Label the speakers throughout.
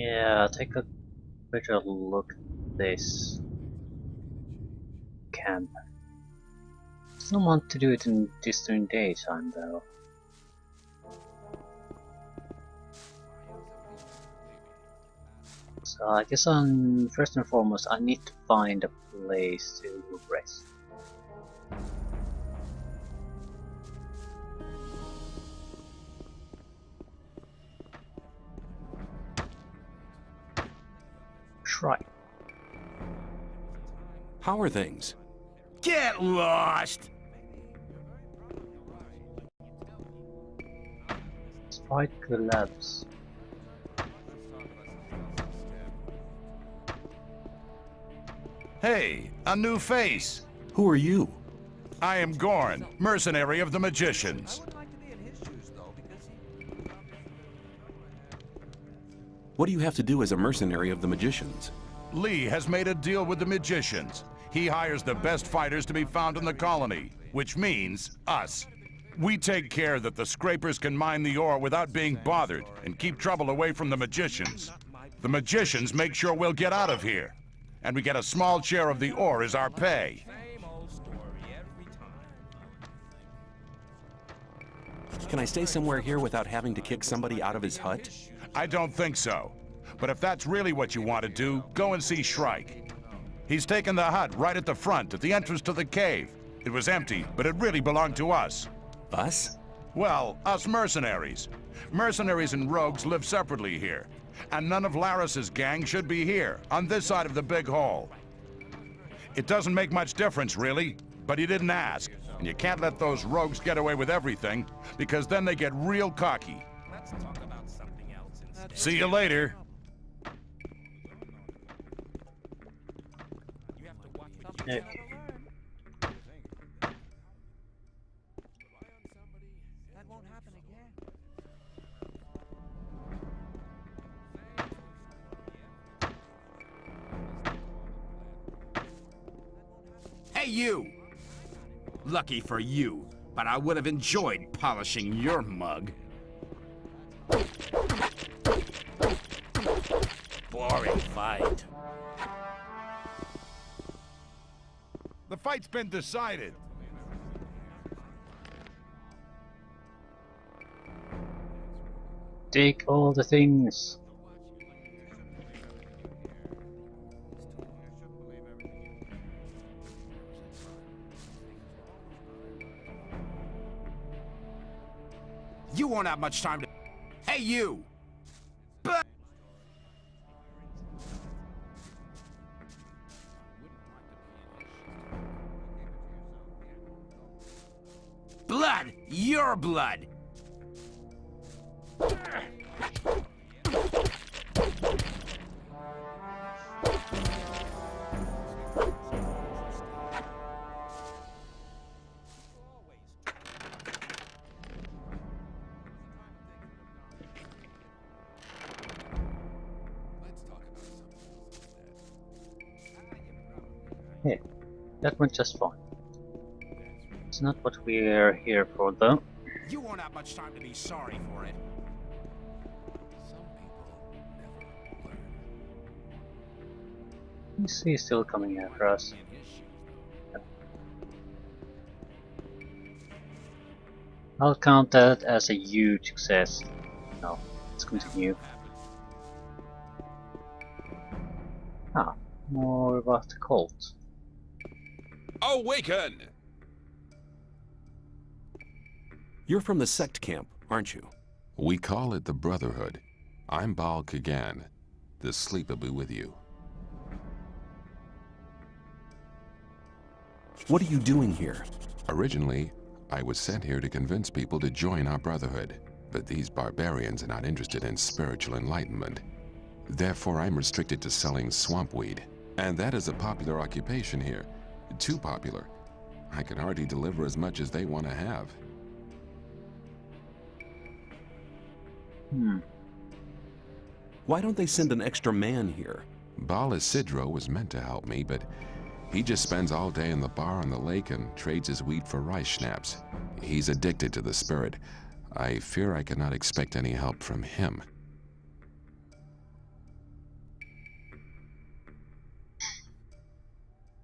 Speaker 1: Yeah, take a better look at this camp. Don't want to do it in distant daytime though. So I guess first and foremost I need to find a place to rest. Shrine.
Speaker 2: How are things?
Speaker 3: Get lost!
Speaker 1: Strike the labs.
Speaker 3: Hey, a new face!
Speaker 2: Who are you?
Speaker 3: I am Gorn, mercenary of the magicians.
Speaker 2: What do you have to do as a mercenary of the magicians?
Speaker 3: Lee has made a deal with the magicians. He hires the best fighters to be found in the colony, which means us. We take care that the scrapers can mine the ore without being bothered and keep trouble away from the magicians. The magicians make sure we'll get out of here. And we get a small share of the ore as our pay.
Speaker 2: Can I stay somewhere here without having to kick somebody out of his hut?
Speaker 3: I don't think so. But if that's really what you want to do, go and see Shrike. He's taken the hut right at the front, at the entrance to the cave. It was empty, but it really belonged to us.
Speaker 2: Us?
Speaker 3: Well, us mercenaries. Mercenaries and rogues live separately here. And none of Laris's gang should be here, on this side of the big hole. It doesn't make much difference, really, but he didn't ask. And you can't let those rogues get away with everything, because then they get real cocky.
Speaker 4: Let's talk about something else instead.
Speaker 3: See you later.
Speaker 4: You have to watch what you
Speaker 1: Yeah.
Speaker 4: That won't happen again.
Speaker 5: Hey, you! Lucky for you, but I would have enjoyed polishing your mug.
Speaker 4: Boring fight.
Speaker 3: The fight's been decided.
Speaker 1: Take all the things.
Speaker 5: You won't have much time to... Hey, you! Blood! Your blood!
Speaker 1: Yeah, that went just fine. It's not what we're here for though.
Speaker 5: You won't have much time to be sorry for it.
Speaker 1: Is he still coming after us? I'll count that as a huge success. No, let's continue. Ah, more about the cult.
Speaker 6: Awaken!
Speaker 2: You're from the sect camp, aren't you?
Speaker 6: We call it the Brotherhood. I'm Baal Kagan. The sleep will be with you.
Speaker 2: What are you doing here?
Speaker 6: Originally, I was sent here to convince people to join our Brotherhood, but these barbarians are not interested in spiritual enlightenment. Therefore, I'm restricted to selling swamp weed. And that is a popular occupation here. Too popular. I can hardly deliver as much as they want to have.
Speaker 2: Why don't they send an extra man here?
Speaker 6: Baal Isidro was meant to help me, but he just spends all day in the bar on the lake and trades his weed for rice schnapps. He's addicted to the spirit. I fear I cannot expect any help from him.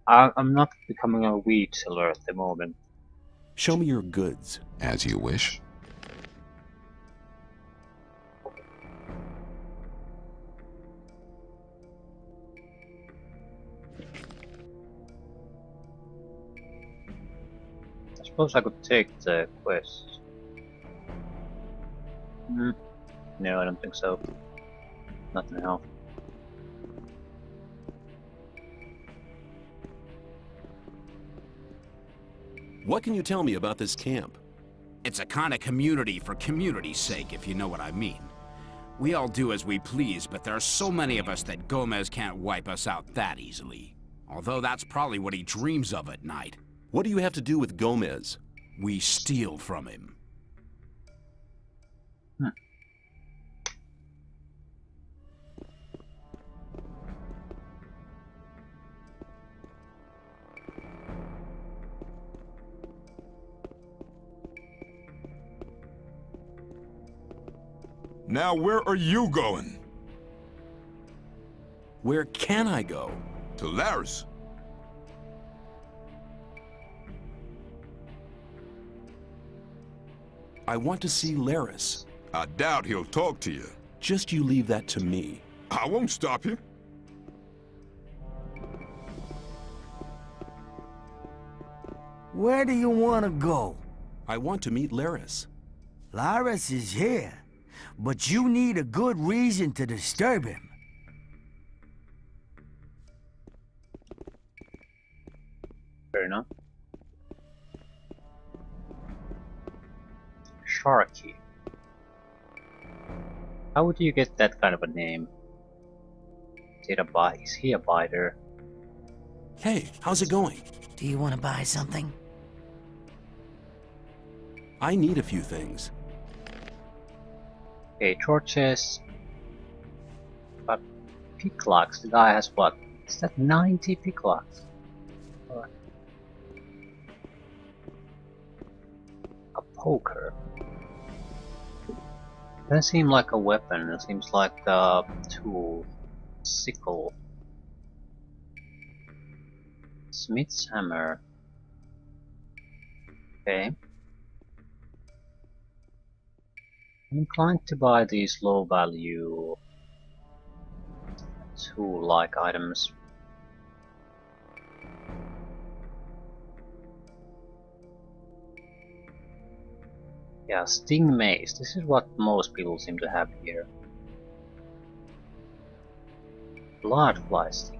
Speaker 1: I'm not becoming a wheat seller at the moment.
Speaker 2: Show me your goods.
Speaker 6: As you wish.
Speaker 1: I suppose I could take the quest. No, I don't think so. Not now.
Speaker 2: What can you tell me about this camp?
Speaker 5: It's a kind of community for community's sake, if you know what I mean. We all do as we please, but there are so many of us that Gomez can't wipe us out that easily. Although that's probably what he dreams of at night.
Speaker 2: What do you have to do with Gomez?
Speaker 5: We steal from him.
Speaker 7: Now where are you going?
Speaker 2: Where can I go?
Speaker 7: To Laris.
Speaker 2: I want to see Laris.
Speaker 7: I doubt he'll talk to you.
Speaker 2: Just you leave that to me.
Speaker 7: I won't stop you.
Speaker 8: Where do you want to go?
Speaker 2: I want to meet Laris.
Speaker 8: Laris is here, but you need a good reason to disturb him.
Speaker 1: Fair enough. Sharky. How would you get that kind of a name? Is he a biter?
Speaker 2: Hey, how's it going?
Speaker 8: Do you want to buy something?
Speaker 2: I need a few things.
Speaker 1: Okay, torches. But picklocks, the guy has what? Is that 90 picklocks? Or a poker. Doesn't seem like a weapon, it seems like a tool. Sickle. Smith's hammer. Okay. I'm inclined to buy these low value tool-like items. Yeah, Sting Mace. This is what most people seem to have here. Bloodfly Sting.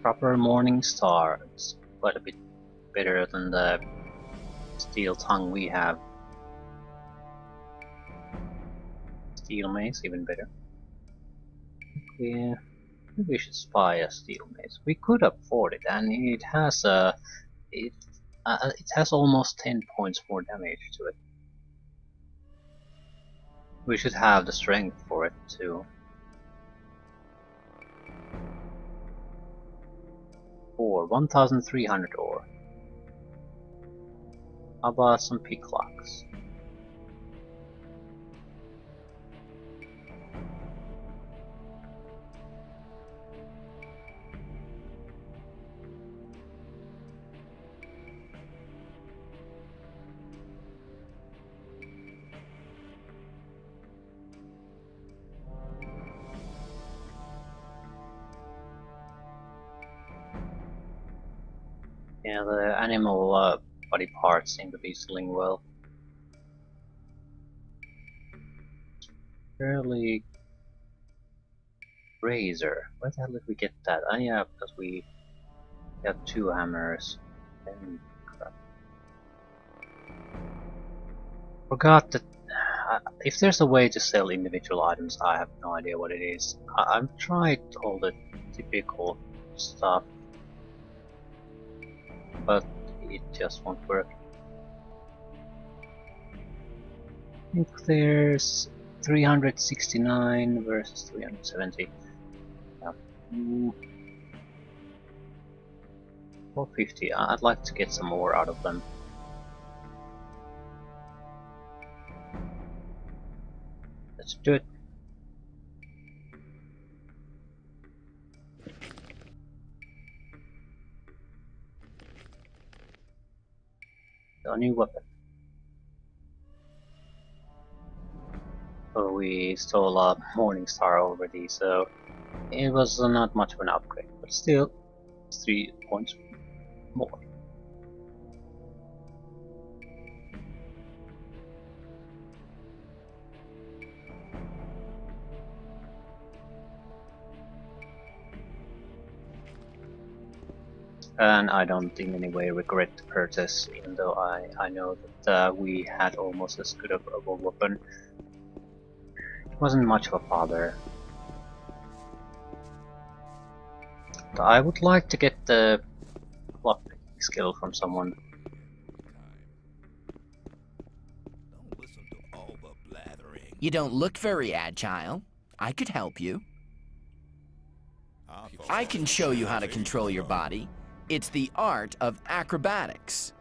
Speaker 1: Proper Morning Star. It's quite a bit better than the Steel Tongue we have. Steel Mace, even better. Yeah, maybe we should spy a Steel Mace. We could afford it, and it has a it has almost 10 points more damage to it. We should have the strength for it too. Ore, 1300 ore. How about some picklocks? Yeah, the animal body parts seem to be selling well. Fairly razor. Where the hell did we get that? Oh yeah, because we got 2 hammers. And crap. Forgot that if there's a way to sell individual items, I have no idea what it is. I've tried all the typical stuff, but it just won't work. I think there's 369 versus 370. Yeah. 450. I'd like to get some more out of them. Let's do it. A new weapon. So we stole a Morning Star already, so it was not much of an upgrade, but still, it's 3 points more. And I don't in any way regret the purchase, even though I know that we had almost as good of a weapon. It wasn't much of a bother. But I would like to get the lockpicking skill from someone.
Speaker 9: You don't look very agile. I could help you. I can show you how to control your body. It's the art of acrobatics.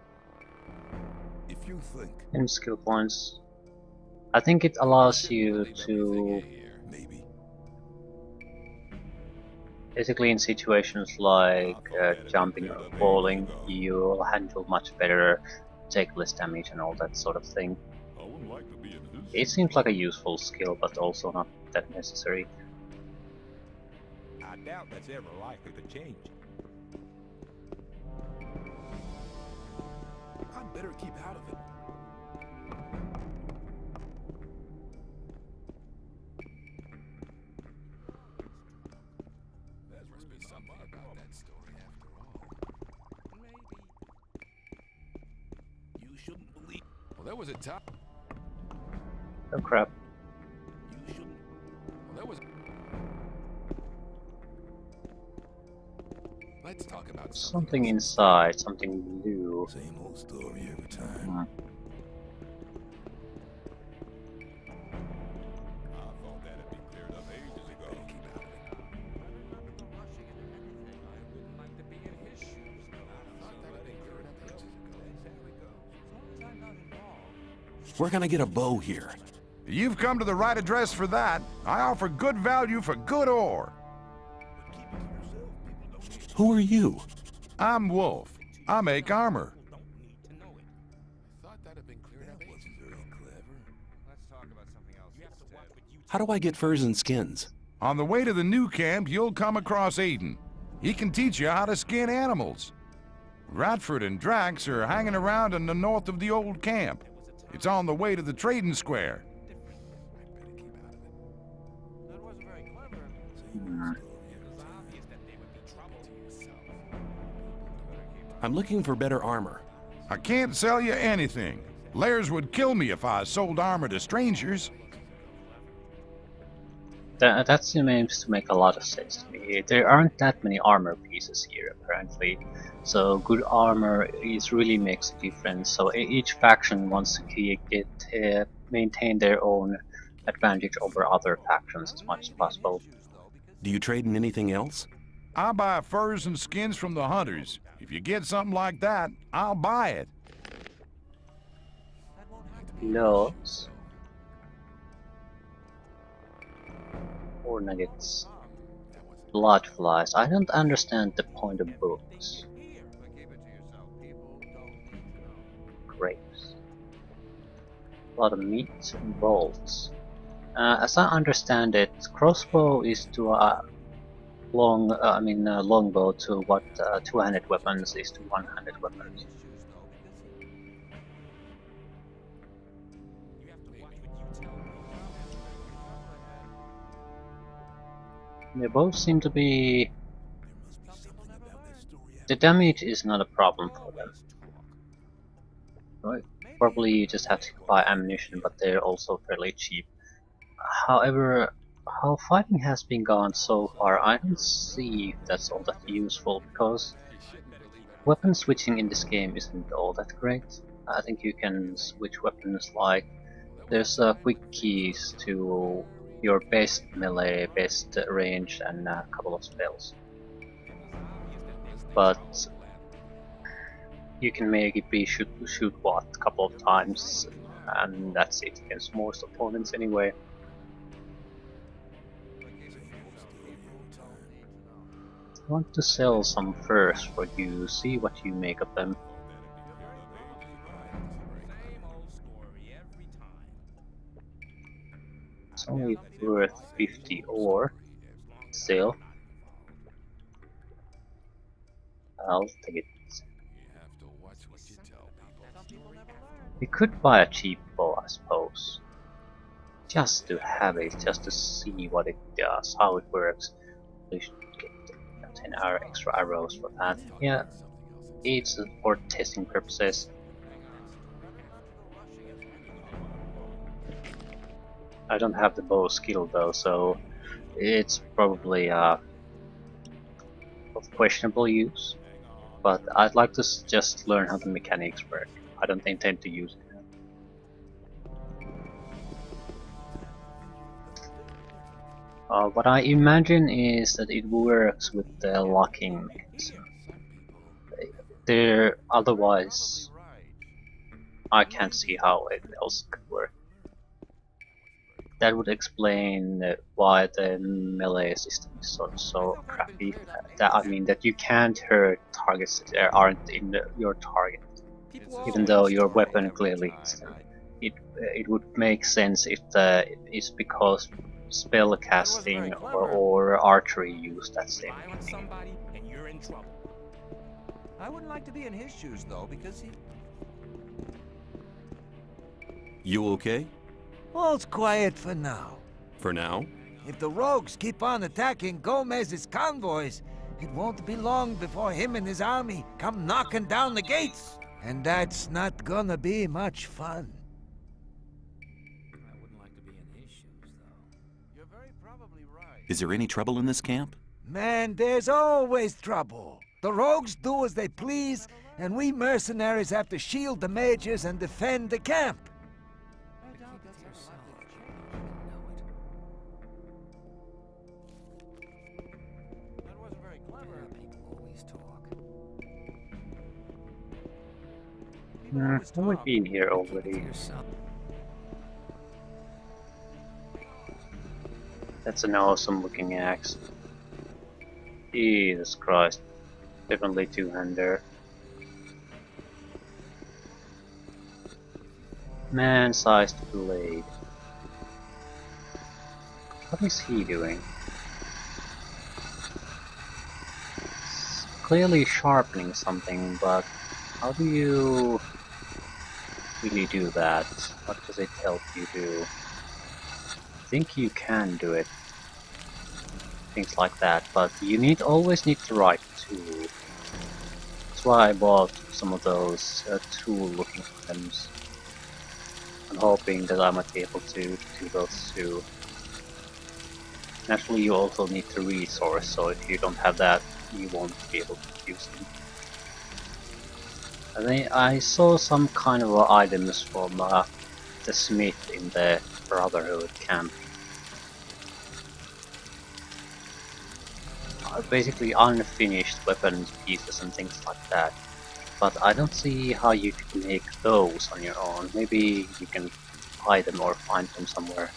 Speaker 7: If you think
Speaker 1: And skill points. I think it allows you to
Speaker 7: maybe
Speaker 1: basically in situations like jumping or falling, you'll handle much better, take less damage and all that sort of thing.
Speaker 7: I wouldn't like to be in his.
Speaker 1: It seems like a useful skill, but also not that necessary.
Speaker 4: I doubt that's ever likely to change.
Speaker 7: I'd better keep out of it. There must be something about that story after all.
Speaker 4: Maybe. You shouldn't believe.
Speaker 7: Well, there was a time.
Speaker 1: Oh crap.
Speaker 4: You shouldn't.
Speaker 7: Well, there was. Let's talk about
Speaker 1: Something inside, something blue.
Speaker 7: Same old story every time.
Speaker 1: Hmm.
Speaker 7: I thought that had been cleared up ages ago. Keep out of it.
Speaker 4: I wouldn't like to be in his shoes. I thought that had been cleared up ages ago. That's how it goes. As long as I'm not involved.
Speaker 2: We're gonna get a bow here.
Speaker 3: You've come to the right address for that. I offer good value for good ore.
Speaker 4: But keep it to yourself. People don't need
Speaker 2: Who are you?
Speaker 3: I'm Wolf. I make armor.
Speaker 4: People don't need to know it.
Speaker 7: I thought that had been cleared up ages ago. Very clever.
Speaker 4: Let's talk about something else. You have to watch what you
Speaker 2: How do I get furs and skins?
Speaker 3: On the way to the new camp, you'll come across Aiden. He can teach you how to skin animals. Radford and Drax are hanging around in the north of the old camp. It's on the way to the trading square.
Speaker 4: That wasn't very clever.
Speaker 1: Hmm.
Speaker 4: It was obvious that there would be trouble to yourself.
Speaker 2: I'm looking for better armor.
Speaker 3: I can't sell you anything. Lairs would kill me if I sold armor to strangers.
Speaker 1: That seems to make a lot of sense to me. There aren't that many armor pieces here, apparently, so good armor really makes a difference. So each faction wants to maintain their own advantage over other factions as much as possible.
Speaker 2: Do you trade in anything else?
Speaker 3: I buy furs and skins from the hunters. If you get something like that, I'll buy it.
Speaker 1: Gloves. 4 nuggets. Blood flies. I don't understand the point of books. Grapes. A lot of meat and bolts. As I understand it, crossbow is to a longbow to what two-handed weapons is to one-handed weapons. They both seem to be. The damage is not a problem for them. Right. Probably you just have to buy ammunition, but they're also fairly cheap. However, how fighting has been gone so far, I don't see if that's all that useful, because weapon switching in this game isn't all that great. I think you can switch weapons like there's quick keys to your best melee, best range, and a couple of spells. But you can maybe shoot what a couple of times, and that's it against most opponents anyway. I want to sell some first for you, see what you make of them. It's only worth 50 ore. Still, I'll take it. We could buy a cheap bow, I suppose. Just to have it, just to see what it does, how it works. We should get 10 extra arrows for that. Yeah, it's for testing purposes. I don't have the bow skill though, so it's probably of questionable use. But I'd like to just learn how the mechanics work. I don't intend to use it. What I imagine is that it works with the locking mechanism. Otherwise, I can't see how it else could work. That would explain why the melee system is so crappy. I mean that you can't hurt targets that aren't in your target, even though your weapon clearly hits them. It would make sense if it's because spell casting or archery use that same thing.
Speaker 4: I wouldn't like to be in his shoes though, because he...
Speaker 2: You okay?
Speaker 8: All's quiet for now.
Speaker 2: For now?
Speaker 8: If the rogues keep on attacking Gomez's convoys, it won't be long before him and his army come knocking down the gates. And that's not gonna be much fun.
Speaker 4: I wouldn't like to be in his shoes though. You're very probably right.
Speaker 2: Is there any trouble in this camp?
Speaker 8: Man, there's always trouble. The rogues do as they please, and we mercenaries have to shield the mages and defend the camp.
Speaker 1: We've been here already. That's an awesome looking axe. Jesus Christ. Definitely two-hander. Man-sized blade. What is he doing? It's clearly sharpening something, but how do you really do that? What does it help you do? I think you can do it. Things like that, but you always need the right tool. That's why I bought some of those tool-looking items. I'm hoping that I might be able to do those too. Naturally, you also need the resource, so if you don't have that, you won't be able to use them. I saw some kind of items from the smith in the Brotherhood camp. Basically unfinished weapons pieces and things like that. But I don't see how you could make those on your own. Maybe you can buy them or find them somewhere.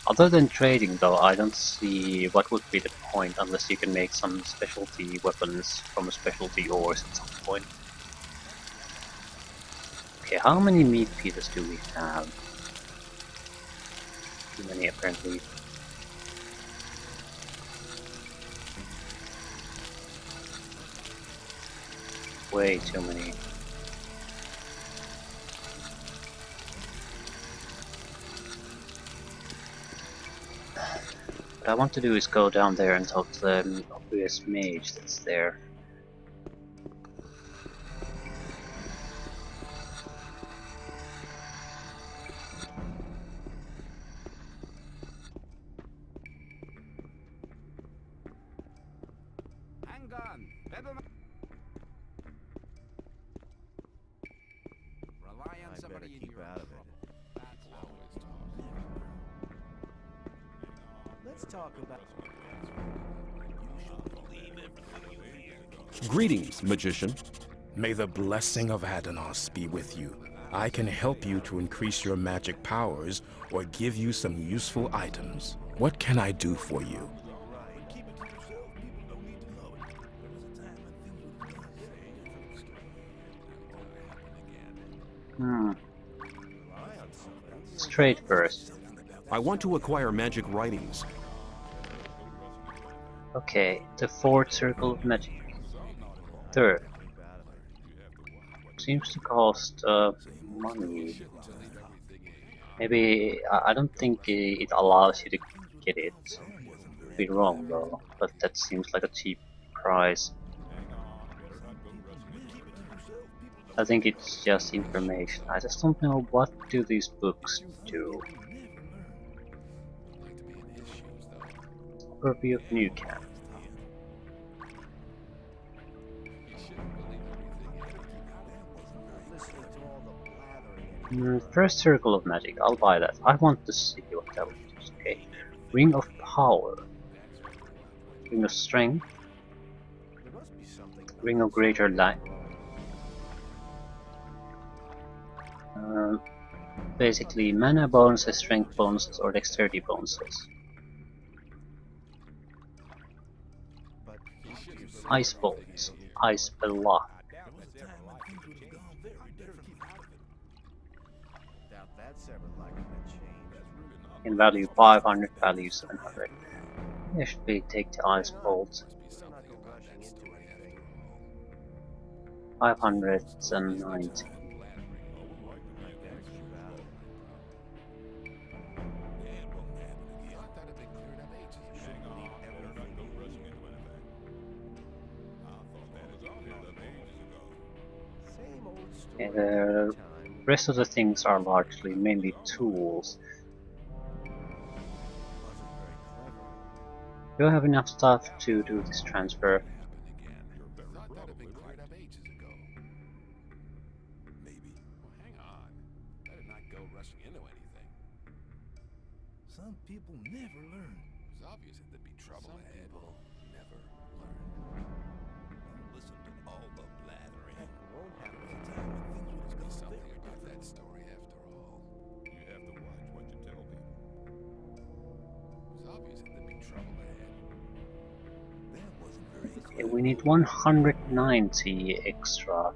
Speaker 1: Other than trading though, I don't see what would be the point unless you can make some specialty weapons from specialty ores at some point. Okay, how many meat pieces do we have? Too many apparently. Way too many. What I want to do is go down there and talk to the obvious mage that's there.
Speaker 5: Hang on. Rely on somebody in your out of it. That's always talk.
Speaker 8: Let's talk about...
Speaker 2: Greetings, magician.
Speaker 10: May the blessing of Adanos be with you. I can help you to increase your magic powers or give you some useful items. What can I do for you?
Speaker 1: Straight first.
Speaker 2: I want to acquire magic writings.
Speaker 1: Okay, the fourth circle of magic. Third. Seems to cost money. Maybe I don't think it allows you to get it. Could be wrong though, but that seems like a cheap price. I think it's just information. I just don't know what do these books do. Overview of New Camp. First circle of magic, I'll buy that. I want to see what that is. Okay. Ring of Power. Ring of Strength. Ring of Greater Light. Basically, mana bonuses, strength bonuses, or dexterity bonuses. Ice bolts, ice block. In value 500, value 700. I should be take the ice bolts. 590. The rest of the things are largely mainly tools. Do I have enough stuff to do this transfer?
Speaker 7: Some people never learn. It's obvious that there'd be trouble ahead. People never learn. Don't listen to all the blathering. It won't happen a time when things will be something about that story after all. You have to watch what you tell people. It's obvious that there'd be trouble ahead. That wasn't very clear.
Speaker 1: Okay, we need 190 extra.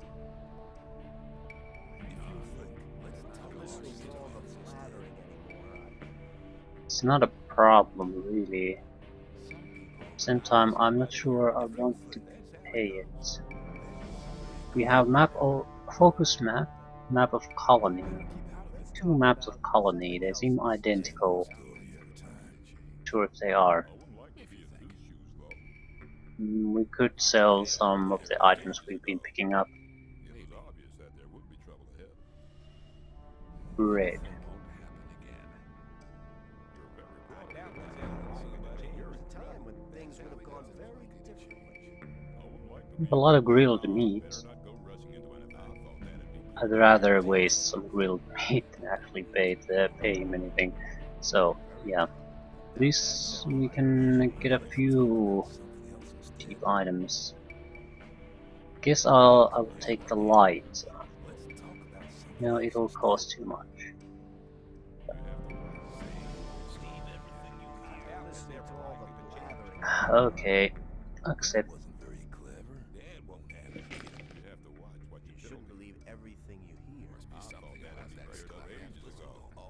Speaker 1: It's not a problem really. Same time, I'm not sure I want to pay it. We have map of focus map, map of colony. Two maps of colony, they seem identical. Sure if they are. We could sell some of the items we've been picking up. Bread. A lot of grilled meat. I'd rather waste some grilled meat than actually pay him anything. So yeah, at least we can get a few cheap items. Guess I'll take the light. No, it'll cost too much. Okay, accept.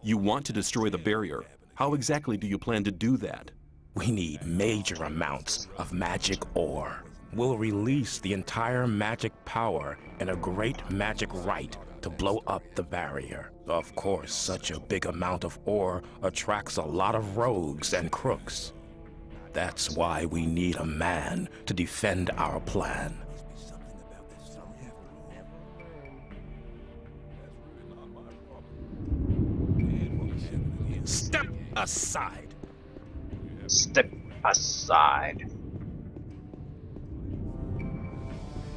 Speaker 2: You want to destroy the barrier. How exactly do you plan to do that?
Speaker 10: We need major amounts of magic ore. We'll release the entire magic power in a great magic rite to blow up the barrier. Of course, such a big amount of ore attracts a lot of rogues and crooks. That's why we need a man to defend our plan. Step aside!
Speaker 1: Step aside.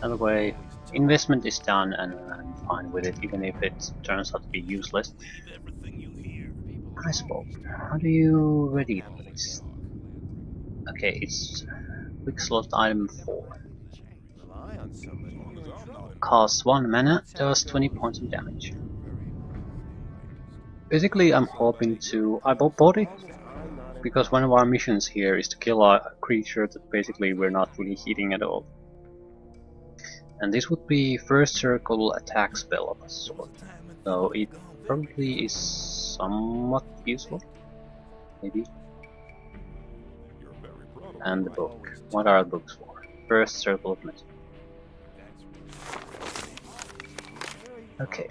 Speaker 1: Anyway, investment is done and I'm fine with it, even if it turns out to be useless. Ice Bolt, how do you ready this? Okay, it's quick slot item 4. Costs 1 mana, does 20 points of damage. Basically, I'm hoping to... I bought it because one of our missions here is to kill a creature that basically we're not really hitting at all. And this would be first circle attack spell of a sort. So it probably is somewhat useful, maybe. And the book. What are the books for? First Circle of Magic. Okay.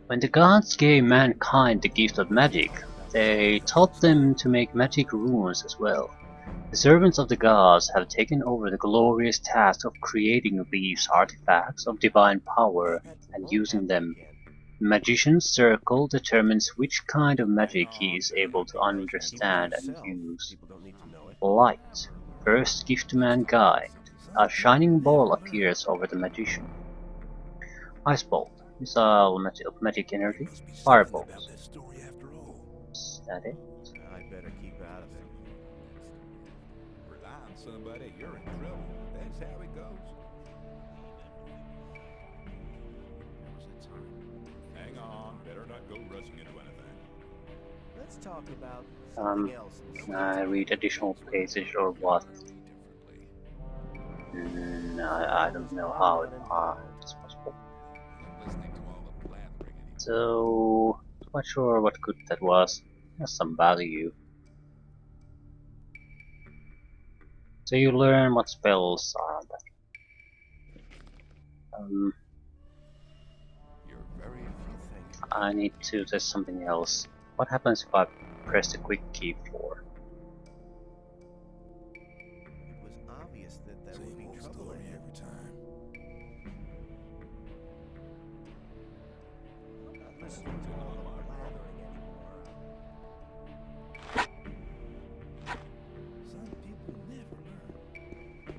Speaker 1: When the gods gave mankind the gift of magic, they taught them to make magic runes as well. The servants of the gods have taken over the glorious task of creating these artifacts of divine power and using them. The magician's circle determines which kind of magic he is able to understand and use. Light. First gift to mankind. A shining ball appears over the magician. Ice Bolt. Missile of magic energy. Fireballs. Is that it?
Speaker 4: I better keep out of it.
Speaker 7: Rely on somebody, you're in trouble. That's how it goes. Hang on, better not go rushing into anything.
Speaker 4: Let's talk about
Speaker 1: Um,
Speaker 4: something else.
Speaker 1: Can I read additional pages or what? I don't know how it's possible. So, not sure what good that was. Has some value. So you learn what spells are on that. I need to test something else. What happens if I press the quick key 4?
Speaker 4: It was obvious that there would be trouble ahead.
Speaker 7: Every time.
Speaker 4: I'm not listening to all the blathering anymore. Some people never learn.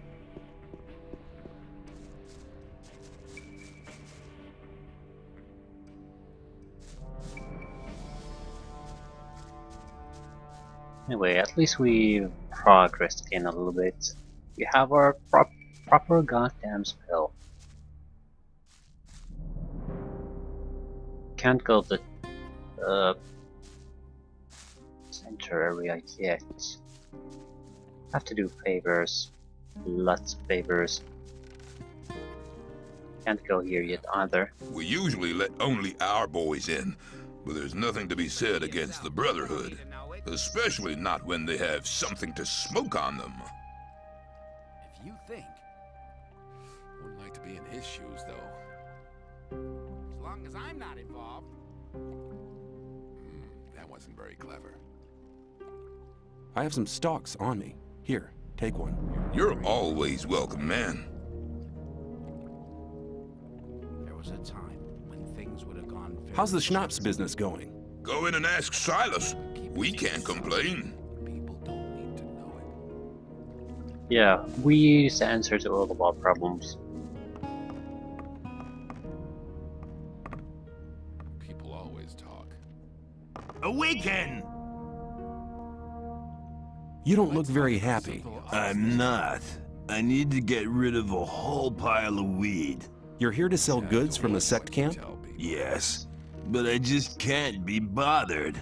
Speaker 1: Anyway, at least we progressed again a little bit. We have our proper goddamn spell. Can't go to the center area yet. Have to do favors. Lots of favors. Can't go here yet either.
Speaker 3: We usually let only our boys in, but there's nothing to be said against the Brotherhood. Especially not when they have something to smoke on them.
Speaker 5: If you think,
Speaker 7: Wouldn't like to be in his shoes, though.
Speaker 5: as long as I'm not involved.
Speaker 7: That wasn't very clever.
Speaker 2: I have some stocks on me. Here, take one.
Speaker 3: You're always welcome, man.
Speaker 5: There was a time when things would have gone very
Speaker 2: How's the schnapps business going?
Speaker 3: Go in and ask Silas. We can't complain.
Speaker 7: People don't need to know it.
Speaker 1: Yeah, we is the answer to all of our problems.
Speaker 7: People always talk.
Speaker 8: Awaken!
Speaker 2: You don't look very happy.
Speaker 8: I'm not. I need to get rid of a whole pile of weed.
Speaker 2: You're here to sell goods from the sect camp?
Speaker 8: Yes, but I just can't be bothered.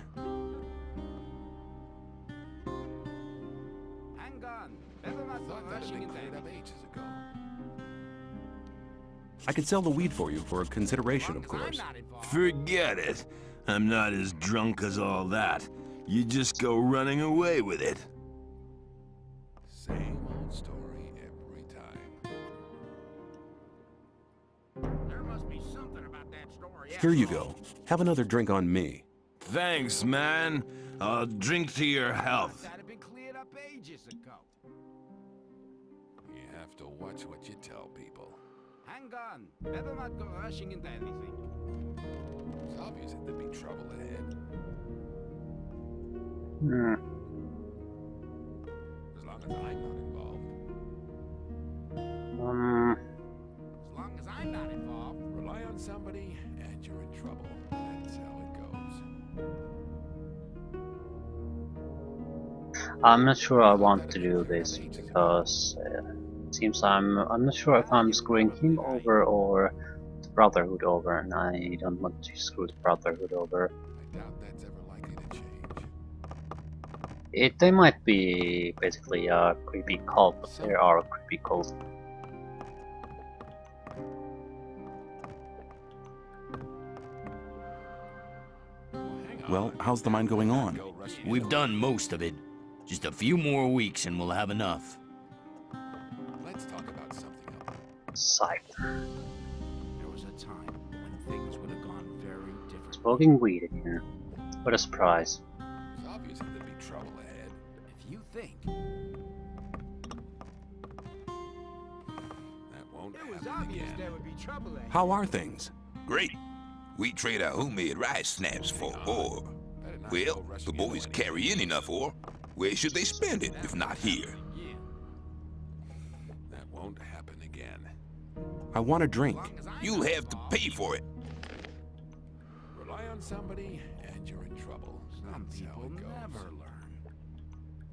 Speaker 5: Hang on. Better not go rushing into
Speaker 7: Cleared up
Speaker 5: anything.
Speaker 7: ages ago.
Speaker 2: I could sell the weed for you for a consideration, of
Speaker 5: As long as
Speaker 2: course.
Speaker 5: I'm not involved.
Speaker 8: Forget it. I'm not as drunk as all that. You just go running away with it.
Speaker 7: Same old story every time.
Speaker 5: There must be something about that story.
Speaker 2: Here you go. Have another drink on me.
Speaker 8: Thanks, man. I'll drink to your health.
Speaker 5: That'd been cleared up ages ago.
Speaker 7: You have to watch what you tell people.
Speaker 5: Hang on. Better not go rushing into anything.
Speaker 7: It's obvious that there'd be trouble ahead.
Speaker 1: Hmm.
Speaker 7: As long as I'm not involved.
Speaker 5: As long as I'm not involved.
Speaker 7: Rely on somebody and you're in trouble. That's how it goes.
Speaker 1: I'm not sure I want to do this because it seems I'm not sure if I'm screwing him over or the Brotherhood over, and I don't want to screw the Brotherhood over.
Speaker 7: I doubt that's ever likely to change.
Speaker 1: They might be basically a creepy cult, but they are a creepy cult.
Speaker 2: Well, how's the mine going on?
Speaker 11: We've done most of it. Just a few more weeks and we'll have enough.
Speaker 7: Let's talk about something else.
Speaker 1: Psych.
Speaker 5: There was a time when things would have gone very different.
Speaker 1: Smoking weed again. What a surprise.
Speaker 7: It's obvious that there'd be trouble ahead.
Speaker 5: If you think
Speaker 7: That won't
Speaker 8: It was
Speaker 7: happen
Speaker 8: obvious
Speaker 7: again.
Speaker 8: there would be trouble ahead.
Speaker 2: How are things?
Speaker 12: Great. We trade our homemade rice snaps for ore. Well, the boys carry in enough ore. Where should they spend it if not here?
Speaker 7: That won't happen again.
Speaker 2: I want a drink.
Speaker 12: You'll have to pay for it.
Speaker 7: Rely on somebody and you're in trouble.
Speaker 5: some
Speaker 7: That's how
Speaker 5: people
Speaker 7: it goes.
Speaker 5: never learn.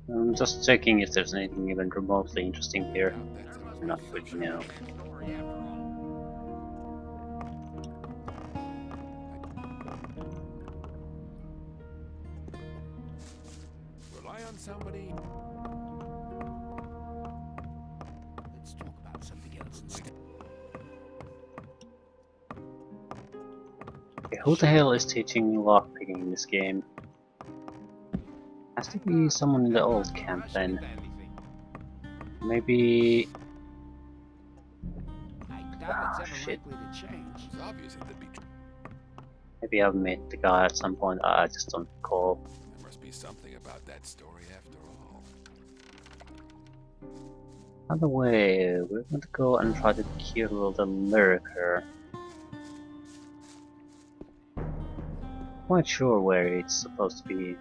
Speaker 1: I'm just checking if there's anything even remotely interesting here.
Speaker 7: That's how
Speaker 1: Not good, no.
Speaker 7: Rely on somebody.
Speaker 5: Let's talk about something else instead.
Speaker 1: Okay, who the hell is teaching lockpicking in this game? Has to be someone in the old camp then. Maybe...
Speaker 5: I doubt it's ever
Speaker 1: shit.
Speaker 5: likely to change.
Speaker 7: It's obvious that there'd be
Speaker 1: Maybe I've met the guy at some point, I just don't recall.
Speaker 7: There must be something about that story after all.
Speaker 1: Other way, we're going to go and try to kill the lurker. Quite sure where it's supposed to be.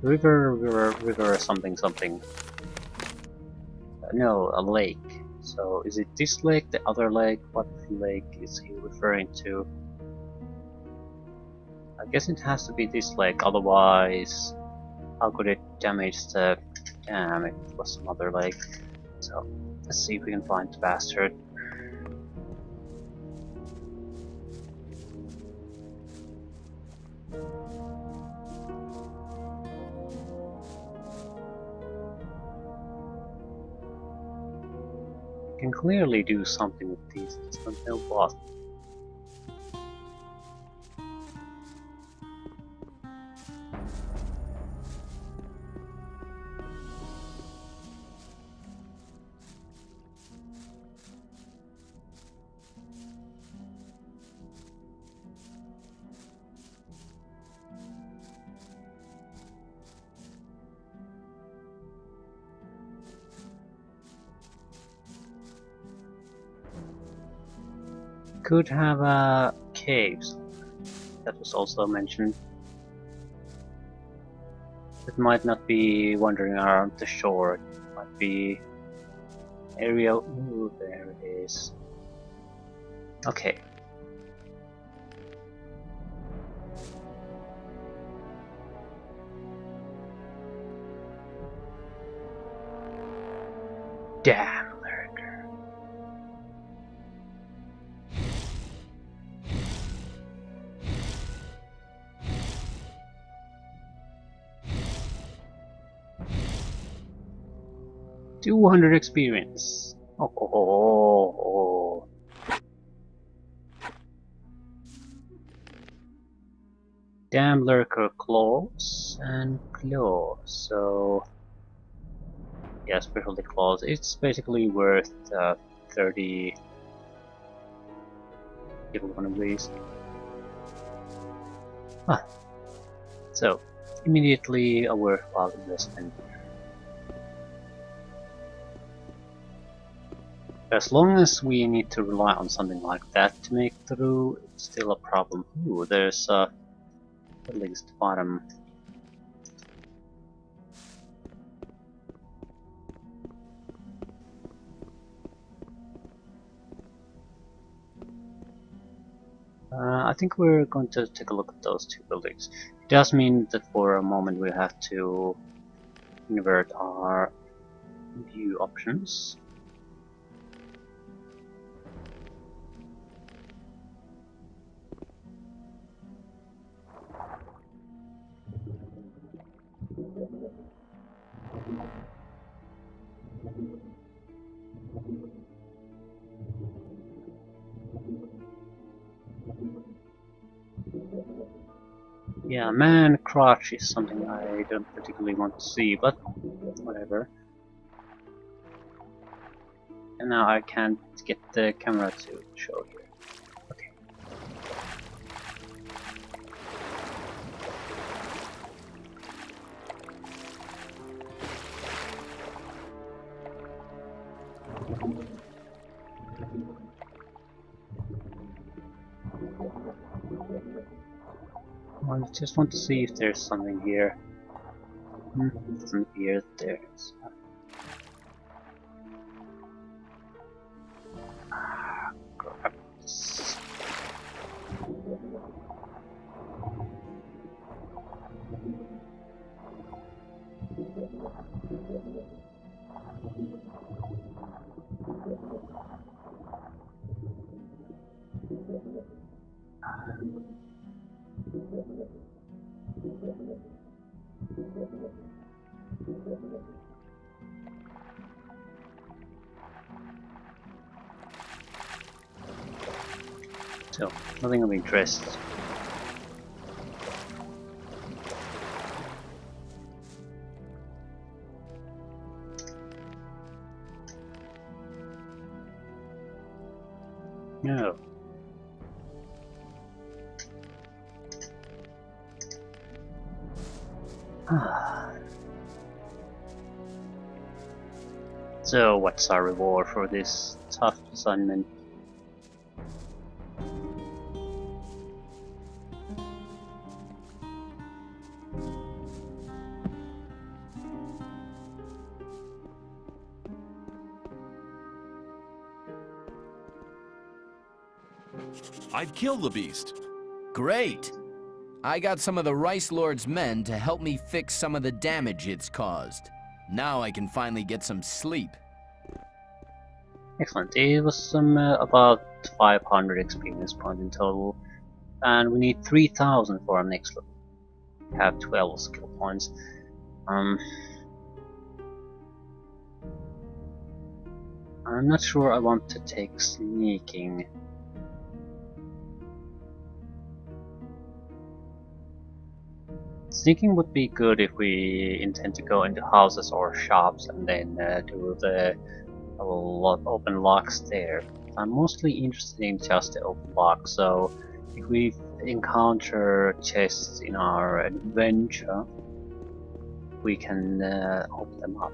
Speaker 1: River something something. No, a lake. So is it this lake, the other lake? What lake is he referring to? I guess it has to be this lake, otherwise how could it damage the... Damn, it was some other lake. So let's see if we can find the bastard. Can clearly do something with these, just don't know what. Could have caves. That was also mentioned. It might not be wandering around the shore. It might be area. Ooh, there it is. Okay. Damn. 200 experience. Oh. Damn lurker claws and claws. So yeah, specialty claws. It's basically worth 30. Get one of these. So immediately a worthwhile investment. As long as we need to rely on something like that to make through, it's still a problem. Ooh, there's buildings at the bottom. I think we're going to take a look at those two buildings. It does mean that for a moment we have to invert our view options. Yeah, man crotch is something I don't particularly want to see, but whatever. And now I can't get the camera to show here. Okay. I just want to see if there's something here. Doesn't appear there. Crap. So, nothing of interest. No. So, what's our reward for this tough assignment?
Speaker 13: I've killed the beast.
Speaker 9: Great! I got some of the Rice Lord's men to help me fix some of the damage it's caused. Now I can finally get some sleep.
Speaker 1: Excellent. It was some about 500 experience points in total, and we need 3,000 for our next level. We have 12 skill points. I'm not sure I want to take sneaking. Sneaking would be good if we intend to go into houses or shops and then do the open locks there. I'm mostly interested in just the open lock, so if we encounter chests in our adventure, we can open them up.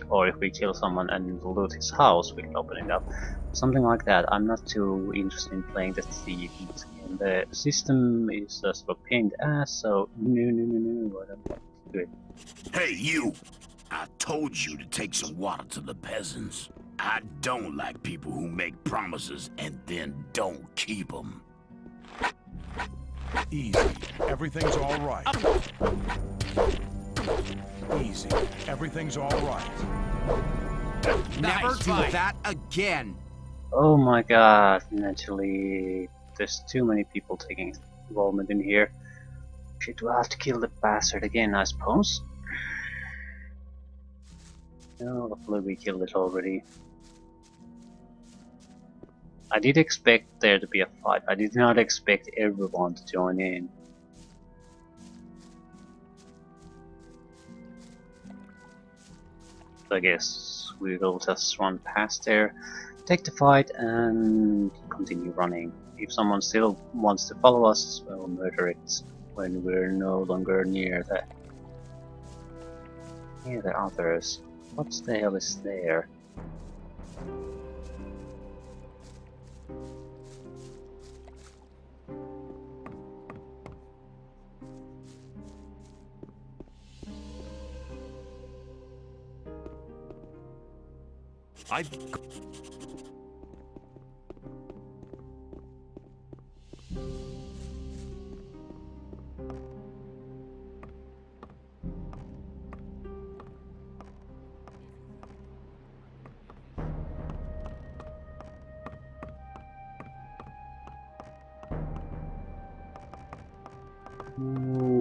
Speaker 1: Or if we kill someone and loot his house, we can open it up. Something like that. I'm not too interested in playing the thief in this game. The system is sort of pain in the ass, so no, I don't want to do it.
Speaker 5: Hey, you! I told you to take some water to the peasants. I don't like people who make promises and then don't keep them.
Speaker 3: Easy. Everything's all right. Easy. Everything's all right.
Speaker 5: Never
Speaker 9: do that again!
Speaker 1: Oh my god, naturally, there's too many people taking involvement in here. Shit, we'll have to kill the bastard again, I suppose. No, hopefully we killed it already. I did expect there to be a fight. I did not expect everyone to join in. So I guess we will just run past there, take the fight, and continue running. If someone still wants to follow us, we'll murder it when we're no longer near the others. What the hell is there?
Speaker 13: I've...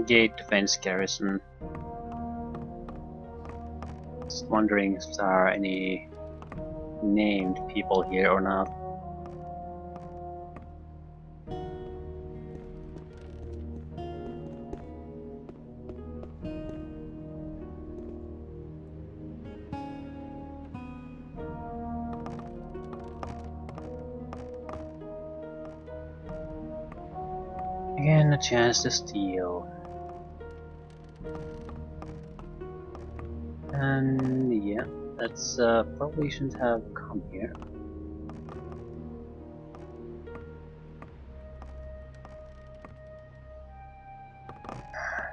Speaker 1: Gate defense garrison. Just wondering if there are any named people here or not. Again, a chance to steal. And yeah, that's probably shouldn't have come here.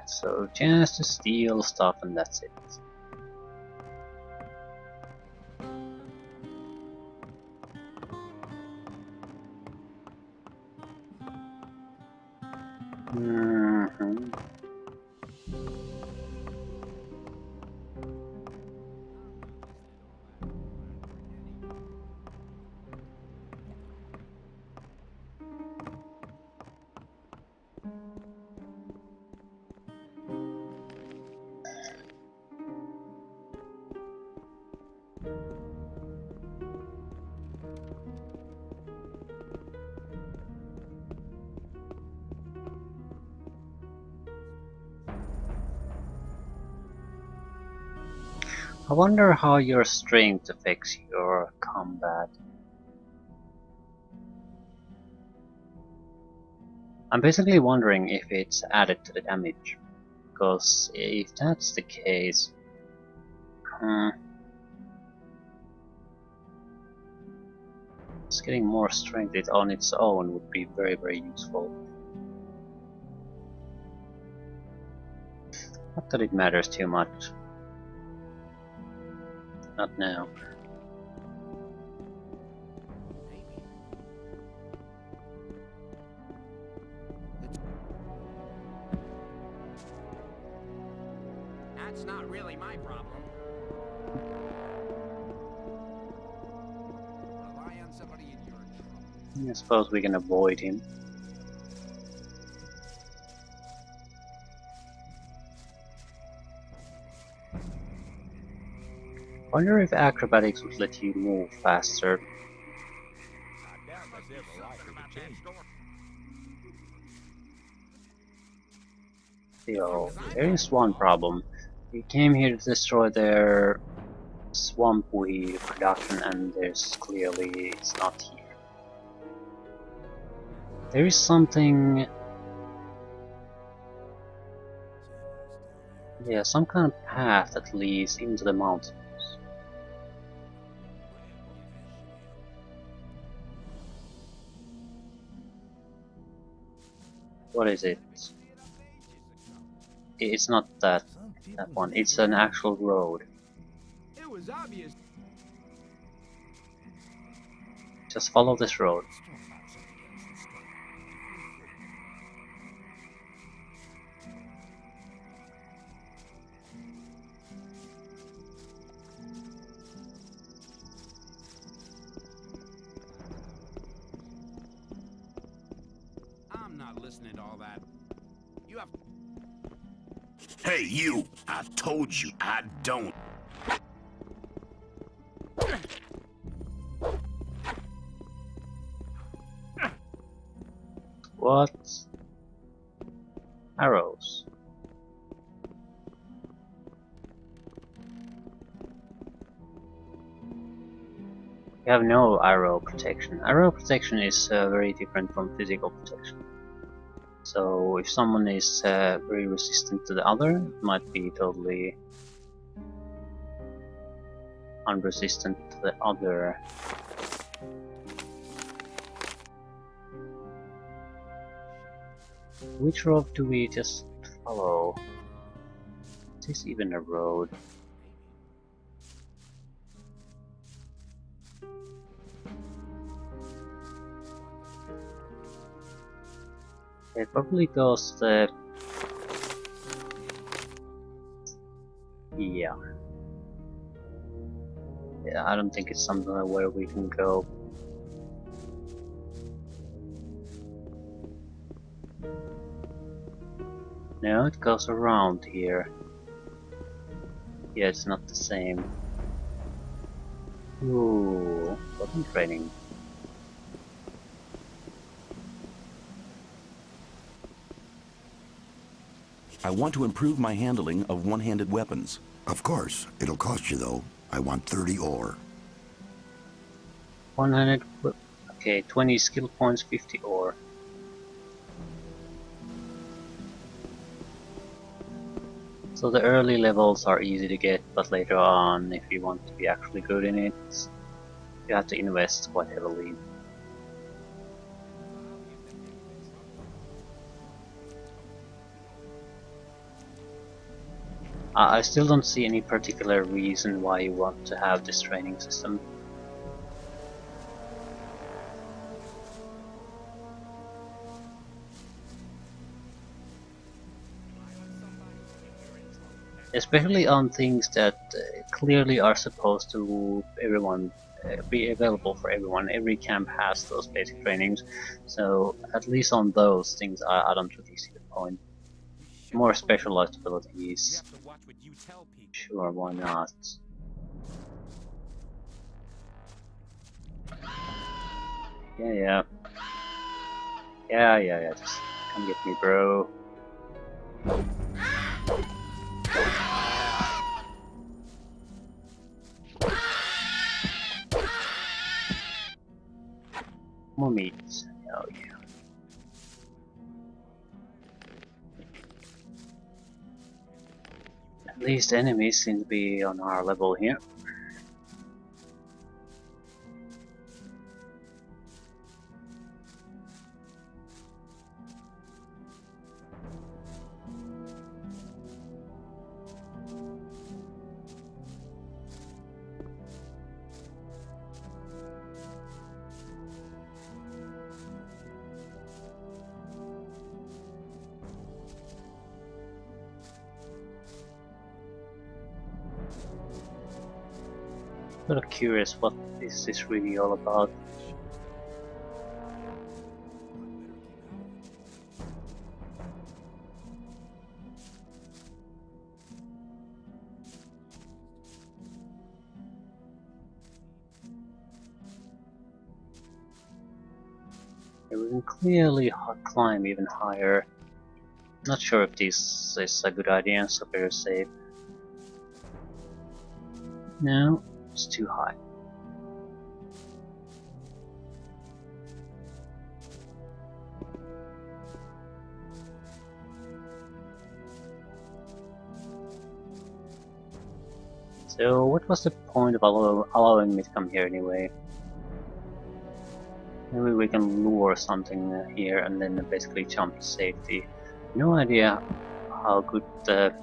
Speaker 1: So, chance to steal stuff, and that's it. Mhm. I wonder how your strength affects your combat. I'm basically wondering if it's added to the damage, because if that's the case, just getting more strength on its own would be very, very useful. Not that it matters too much. Not now.
Speaker 5: That's not really my problem. Rely on somebody in your trouble.
Speaker 1: I suppose we can avoid him. Wonder if acrobatics would let you move faster. Still, there is one problem. We came here to destroy their swamp weed production, and there's clearly it's not here. There is something. Yeah, some kind of path that leads into the mountains. What is it? It's not that one. It's an actual road.
Speaker 5: It was obvious.
Speaker 1: Just follow this road.
Speaker 5: I'm not listening to all that. You have.
Speaker 10: Hey, you! I told you I don't.
Speaker 1: What? Arrows. We have no arrow protection. Arrow protection is very different from physical protection. So if someone is very resistant to the other, it might be totally unresistant to the other. Which road do we just follow? Is this even a road? It probably goes the... Yeah. Yeah, I don't think it's something where we can go. No, it goes around here. Yeah, it's not the same. Ooh, weapon training.
Speaker 2: I want to improve my handling of one-handed weapons.
Speaker 14: Of course. It'll cost you, though. I want 30 ore.
Speaker 1: 100... Okay, 20 skill points, 50 ore. So the early levels are easy to get, but later on, if you want to be actually good in it, you have to invest quite heavily. I still don't see any particular reason why you want to have this training system. Especially on things that clearly are supposed to be available for everyone. Every camp has those basic trainings, so at least on those things I don't really see the point. More specialized abilities, sure, why not? Yeah, just come get me, bro. More meat. Oh yeah. At least enemies seem to be on our level here. Sort of curious, what is this really all about? Yeah, we can clearly climb even higher. Not sure if this is a good idea, so better save. No, it's too high. So what was the point of allowing me to come here anyway? Maybe we can lure something here and then basically jump to safety. No idea how good the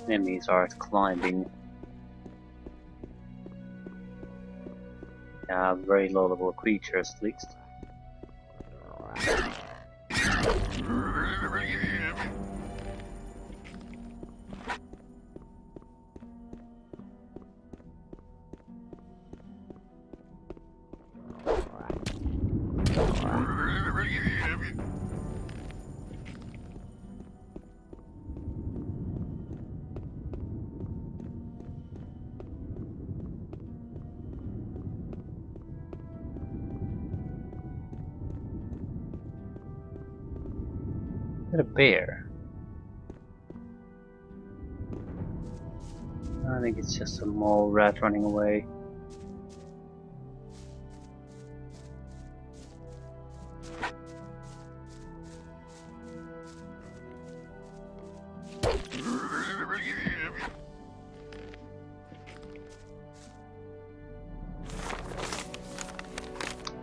Speaker 1: enemies are at climbing. Yeah, very low level creatures at least. Got a bear. I think it's just a mole rat running away.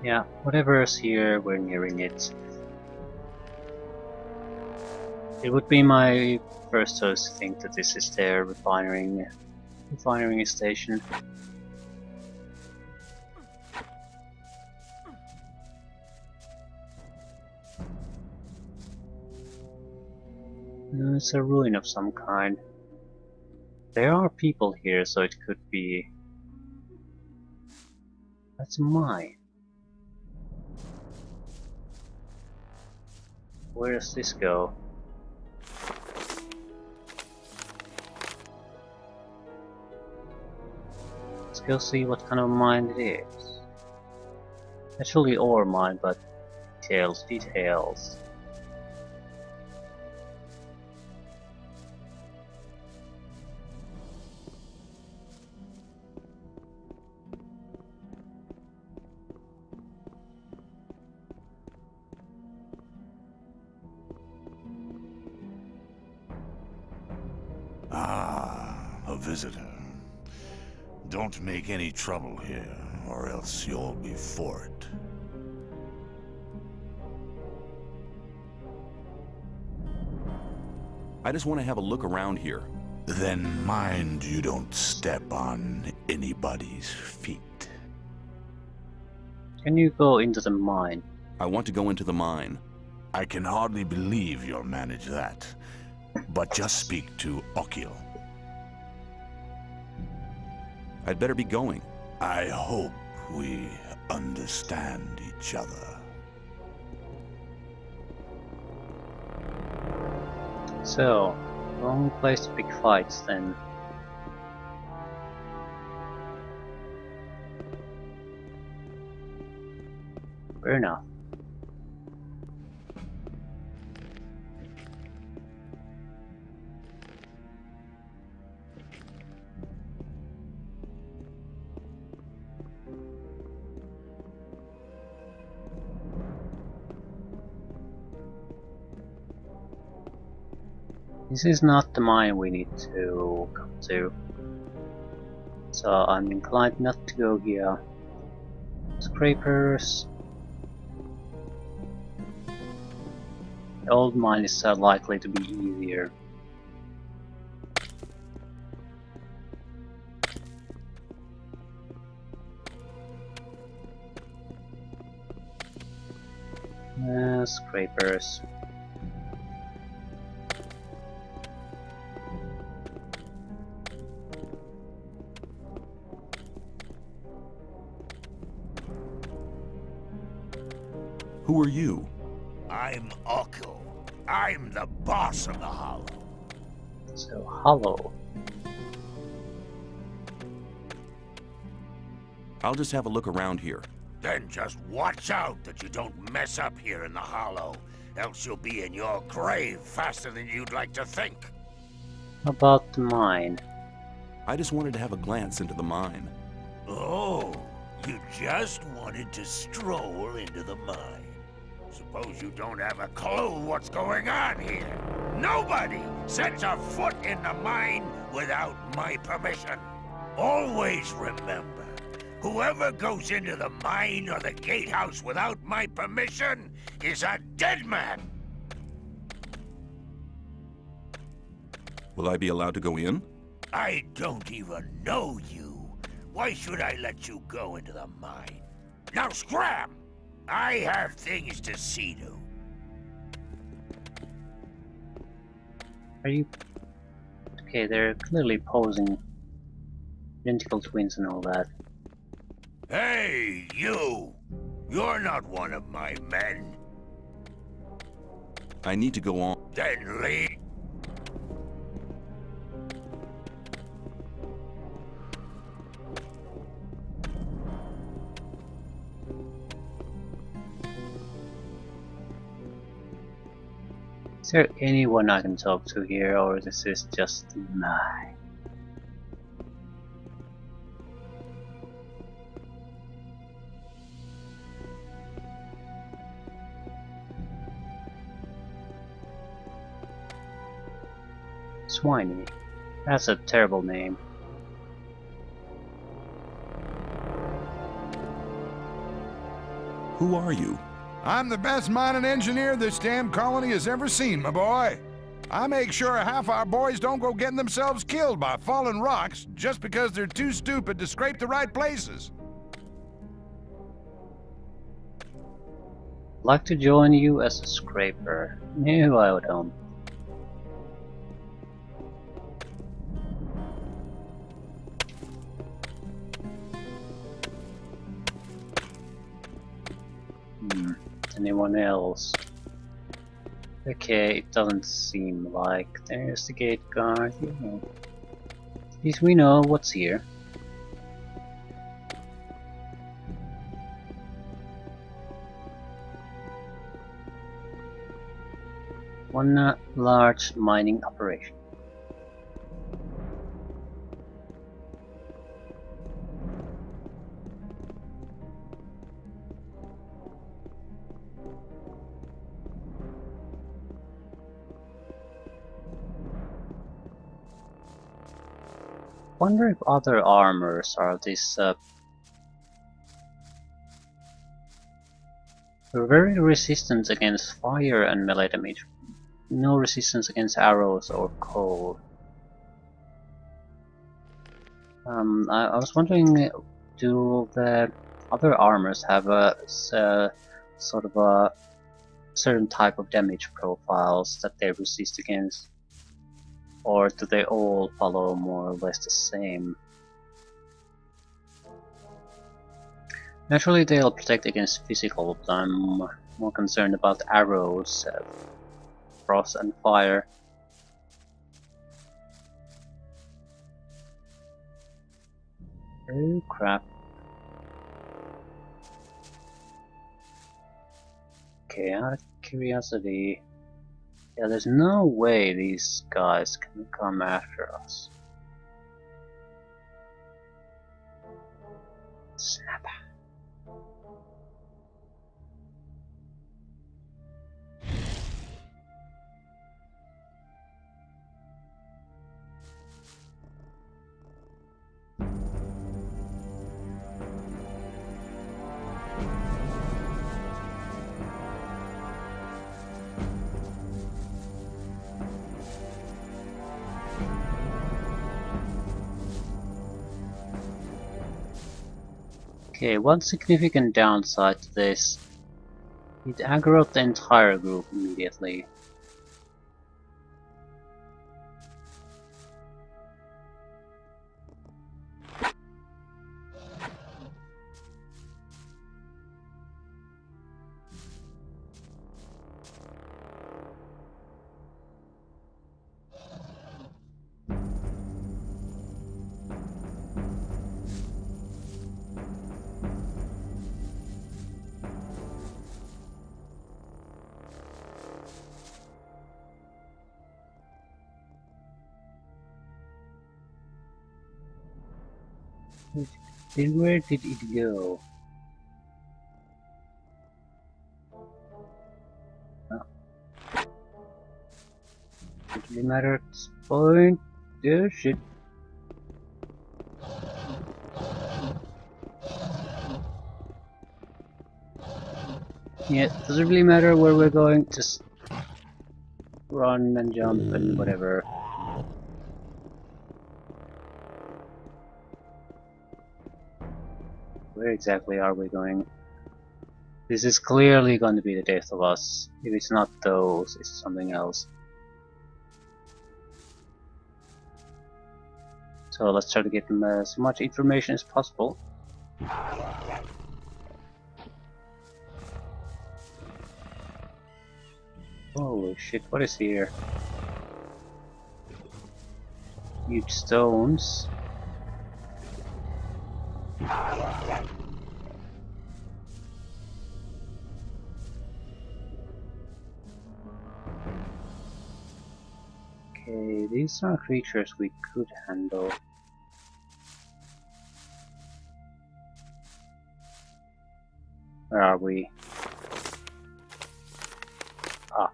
Speaker 1: Yeah, whatever's here, we're nearing it. It would be my first choice to think that this is their refinery station. No, it's a ruin of some kind. There are people here, so it could be... That's a mine. Where does this go? Let's go see what kind of mine it is. Actually ore mine, but details.
Speaker 3: a visitor. Don't make any trouble here, or else you'll be for it.
Speaker 2: I just want to have a look around here.
Speaker 3: Then mind you don't step on anybody's feet.
Speaker 1: Can you go into the mine?
Speaker 2: I want to go into the mine.
Speaker 3: I can hardly believe you'll manage that. But just speak to Okil.
Speaker 2: I'd better be going.
Speaker 3: I hope we understand each other.
Speaker 1: So, wrong place to pick fights then. Fair enough. This is not the mine we need to come to, so I'm inclined not to go here. Scrapers. The old mine is likely to be easier. Scrapers.
Speaker 2: Who are you?
Speaker 3: I'm Okil. I'm the boss of the Hollow.
Speaker 1: So hollow.
Speaker 2: I'll just have a look around here.
Speaker 3: Then just watch out that you don't mess up here in the Hollow, else you'll be in your grave faster than you'd like to think.
Speaker 1: How about the mine?
Speaker 2: I just wanted to have a glance into the mine.
Speaker 3: Oh, you just wanted to stroll into the mine. Suppose you don't have a clue what's going on here. Nobody sets a foot in the mine without my permission. Always remember, whoever goes into the mine or the gatehouse without my permission is a dead man.
Speaker 2: Will I be allowed to go in?
Speaker 3: I don't even know you. Why should I let you go into the mine? Now scram! I have things to see to.
Speaker 1: Are you... Okay, they're clearly posing identical twins and all that.
Speaker 3: Hey, you! You're not one of my men.
Speaker 2: I need to go on.
Speaker 3: Then leave.
Speaker 1: Is there anyone I can talk to here, or this is just mine? Swiney. That's a terrible name.
Speaker 2: Who are you?
Speaker 15: I'm the best mining engineer this damn colony has ever seen, my boy. I make sure half our boys don't go getting themselves killed by falling rocks just because they're too stupid to scrape the right places.
Speaker 1: Like to join you as a scraper. No, I don't. Anyone else? Okay, it doesn't seem like there's the gate guard. Yeah. At least we know what's here. One large mining operation. wonder if other armors are this. They're very resistant against fire and melee damage. No resistance against arrows or cold. I was wondering, do the other armors have a sort of a certain type of damage profiles that they resist against? Or do they all follow more or less the same? Naturally they'll protect against physical, but I'm more concerned about arrows, frost and fire. Oh crap. Okay, out of curiosity, yeah, there's no way these guys can come after us. Snap. Okay, one significant downside to this, it aggroed the entire group immediately. Then where did it go? Oh. Doesn't really matter at this point. Oh shit. Yeah, doesn't really matter where we're going, just run and jump and whatever. Where exactly are we going? This is clearly going to be the death of us. If it's not those, it's something else. So let's try to get as much information as possible. Holy shit, what is here? Huge stones. Okay, these are creatures we could handle. Where are we? Ah.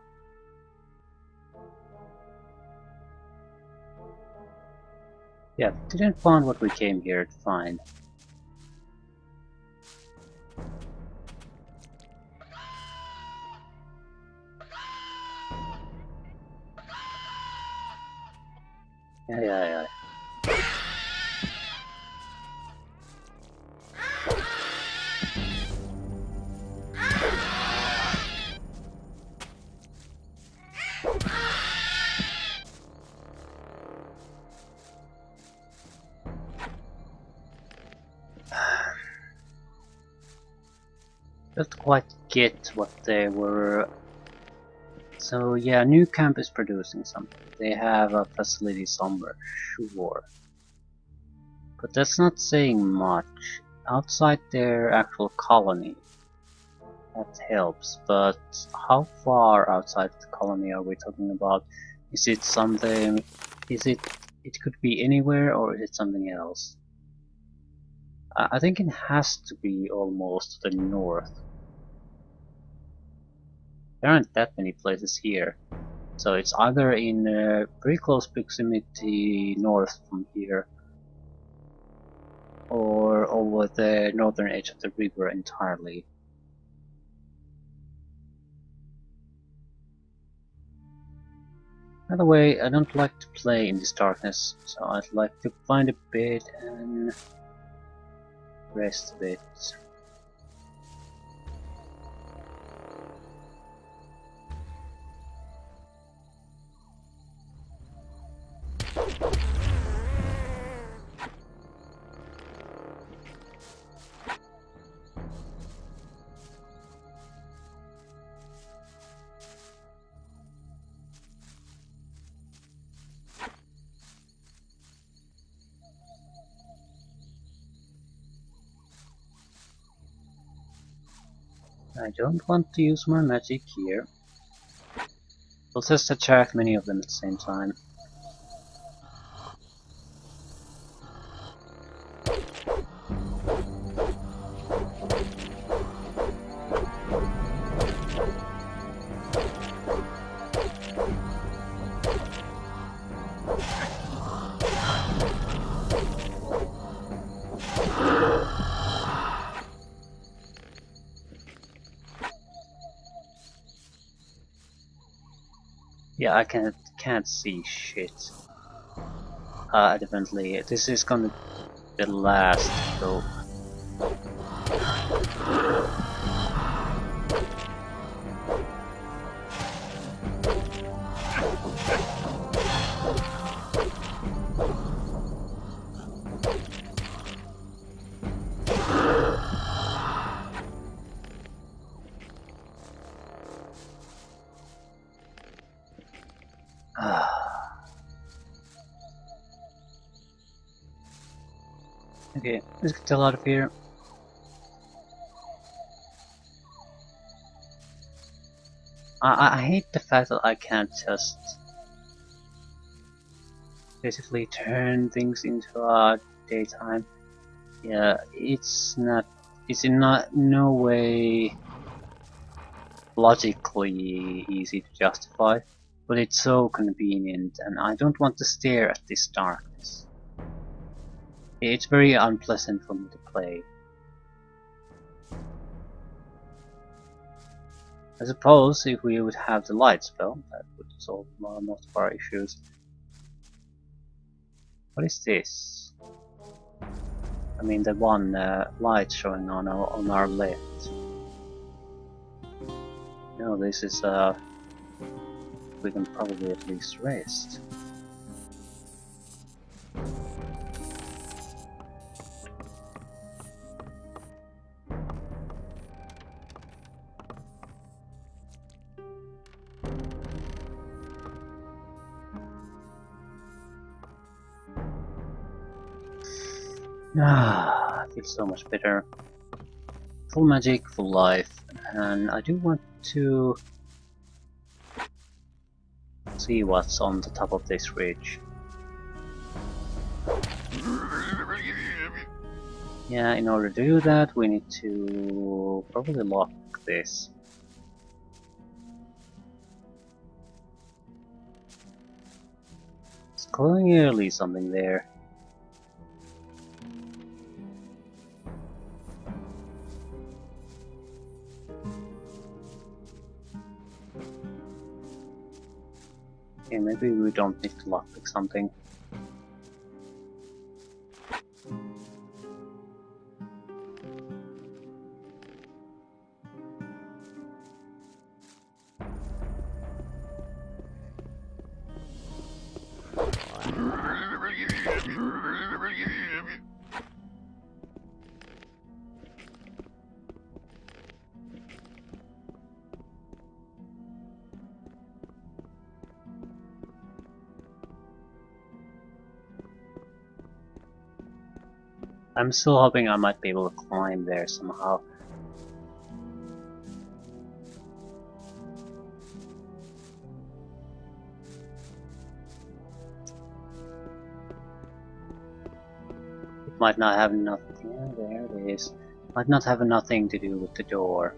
Speaker 1: Yeah, didn't find what we came here to find. Yeah. Don't quite get what they were. So yeah, new camp is producing something. They have a facility somewhere, sure. But that's not saying much. Outside their actual colony, that helps, but how far outside the colony are we talking about? Is it something, it could be anywhere, or is it something else? I think it has to be almost to the north. There aren't that many places here, so it's either in very close proximity north from here, or over the northern edge of the river entirely. By the way, I don't like to play in this darkness, so I'd like to find a bed and rest a bit. I don't want to use my magic here. We'll just attack many of them at the same time. Yeah, I can't see shit. Definitely, this is gonna be the last go. Okay, let's get the hell out of here. I hate the fact that I can't just basically turn things into daytime. Yeah, it's in no way logically easy to justify, but it's so convenient, and I don't want to stare at this darkness. It's very unpleasant for me to play. I suppose if we would have the light spell, that would solve most of our issues. What is this? I mean the one light showing on our left. No, this is we can probably at least rest. Ah, I feel so much better. Full magic, full life, and I do want to see what's on the top of this ridge. Yeah, in order to do that, we need to probably lock this. It's clearly something there. Okay, maybe we don't need to lockpick something. I'm still hoping I might be able to climb there somehow. It might not have nothing. Yeah, there it is. Might not have nothing to do with the door.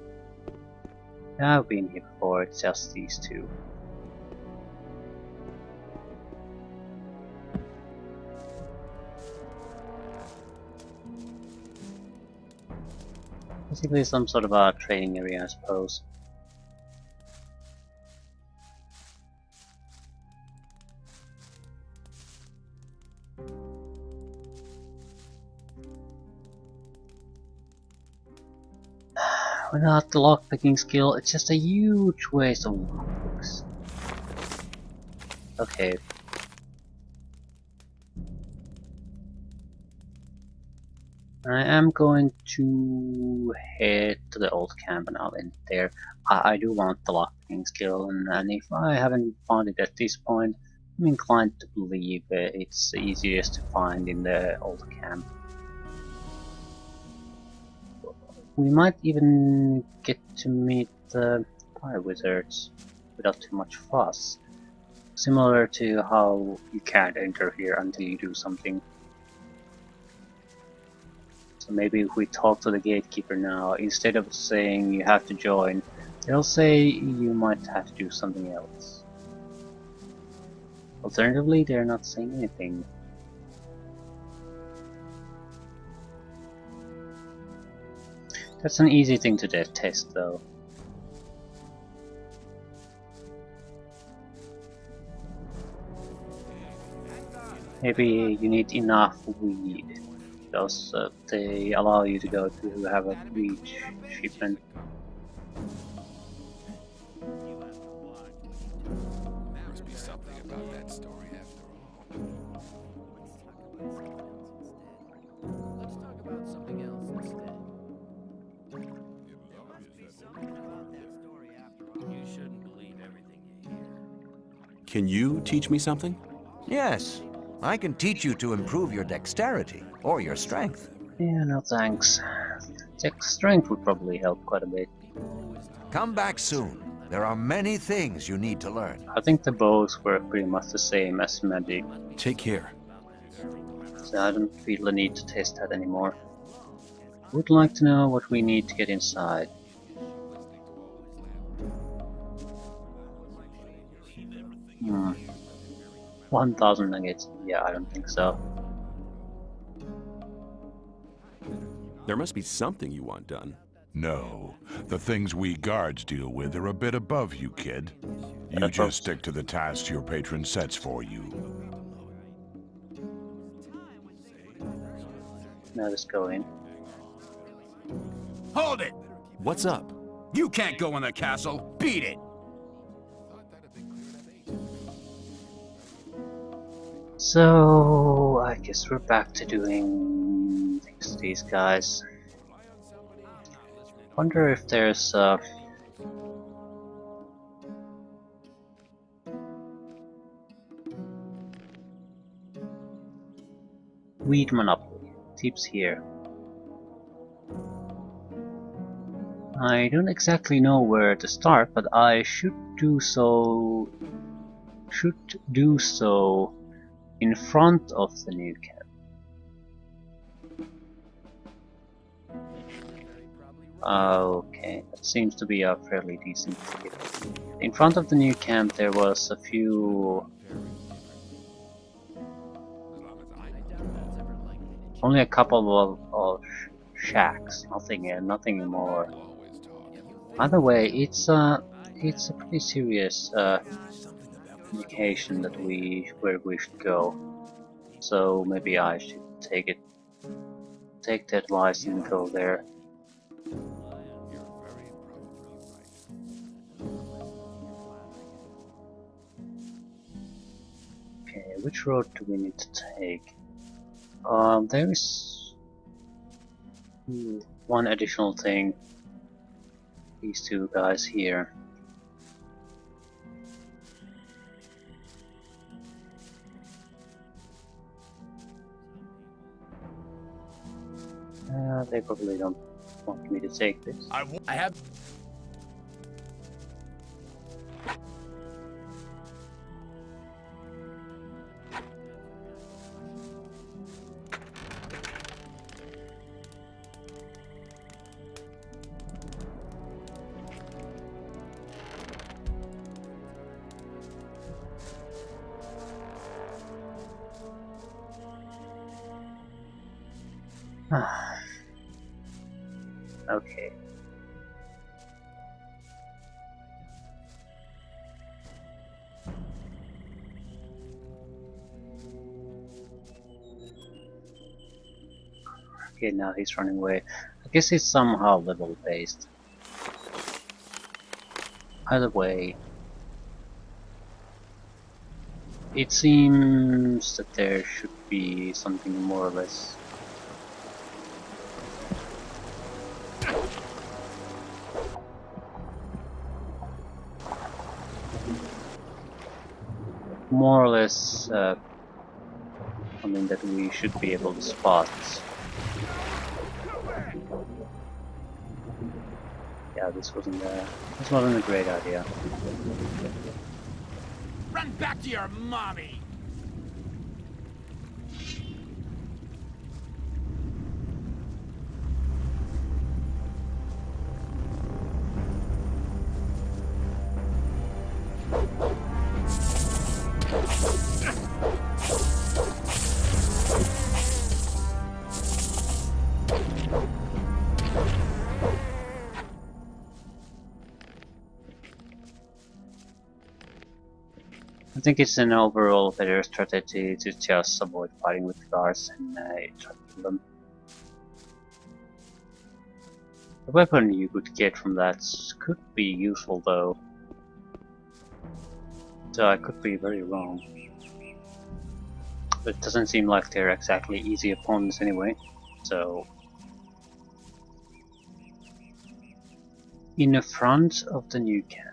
Speaker 1: I've been here before, it's just these two. Basically some sort of a training area, I suppose. Without the lockpicking skill, it's just a huge waste of lockpicks. Okay. I am going to head to the old camp and I'll end there. I do want the lockpicking skill, and if I haven't found it at this point, I'm inclined to believe it's easiest to find in the old camp. We might even get to meet the fire wizards without too much fuss. Similar to how you can't enter here until you do something. So maybe if we talk to the gatekeeper now, instead of saying you have to join, they'll say you might have to do something else. Alternatively, they're not saying anything. That's an easy thing to test though. Maybe you need enough weed, because they allow you to go to have a weed shipment.
Speaker 7: Must be something about that story after all.
Speaker 9: Let's talk about something else instead. You shouldn't believe everything you hear.
Speaker 2: Can you teach me something?
Speaker 8: Yes, I can teach you to improve your dexterity or your strength.
Speaker 1: Yeah, no thanks. Strength would probably help quite a bit.
Speaker 8: Come back soon. There are many things you need to learn.
Speaker 1: I think the bows work pretty much the same as magic.
Speaker 2: Take care.
Speaker 1: So I don't feel the need to test that anymore. Would like to know what we need to get inside. 1,000 nuggets. Yeah, I don't think so.
Speaker 2: There must be something you want done.
Speaker 3: No. The things we guards deal with are a bit above you, kid. You just stick to the tasks your patron sets for you.
Speaker 1: Now let's go in.
Speaker 5: Hold it!
Speaker 2: What's up?
Speaker 5: You can't go in the castle. Beat it!
Speaker 1: So I guess we're back to doing things to these guys. Wonder if there's weed monopoly. Tips here. I don't exactly know where to start, but I should do so in front of the new camp. Okay, that seems to be a fairly decent tip. In front of the new camp there was a few... only a couple of shacks, nothing more. Either way, it's a pretty serious indication that where we should go. So maybe I should take the advice and go there. Okay, which road do we need to take? There is one additional thing. These two guys here. They probably don't want me to take this.
Speaker 5: I have...
Speaker 1: Okay. Okay, now he's running away. I guess it's somehow level based. Either way, it seems that there should be something more or less something that we should be able to spot. Yeah, this wasn't a great idea.
Speaker 5: Run back to your mommy!
Speaker 1: I think it's an overall better strategy to just avoid fighting with the guards and try to kill them. The weapon you could get from that could be useful though. So I could be very wrong. But it doesn't seem like they're exactly easy opponents anyway, so... In the front of the new camp.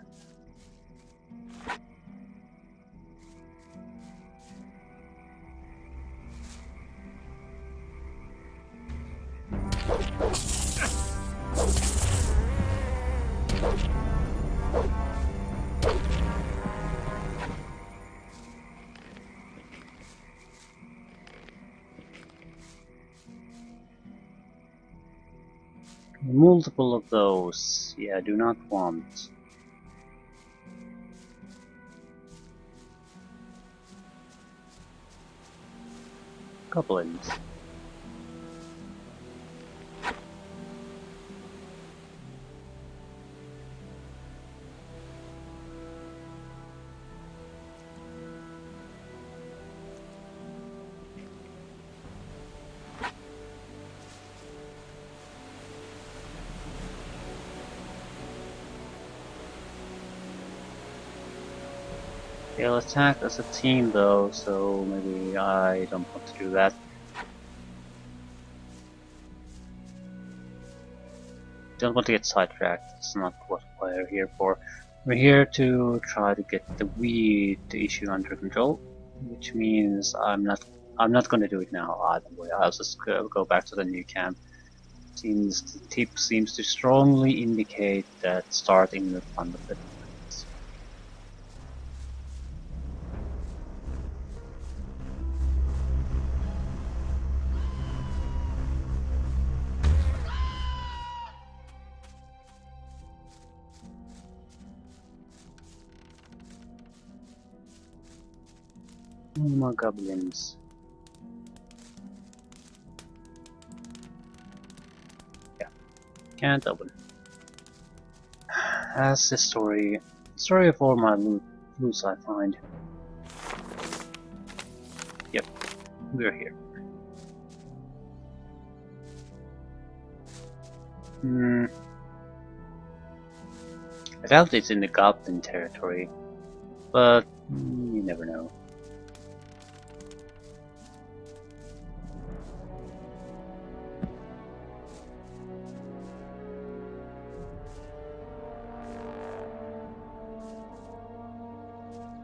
Speaker 1: Multiple of those, yeah, I do not want. Goblins. They'll attack as a team though, so maybe I don't want to do that. Don't want to get sidetracked, it's not what we're here for. We're here to try to get the weed issue under control, which means I'm not going to do it now either way. I'll just go back to the new camp. Since the tip seems to strongly indicate that starting the front of it. More goblins. Yeah, can't open. That's the story of all my loot I find. Yep, we're here. I doubt it's in the goblin territory, but you never know.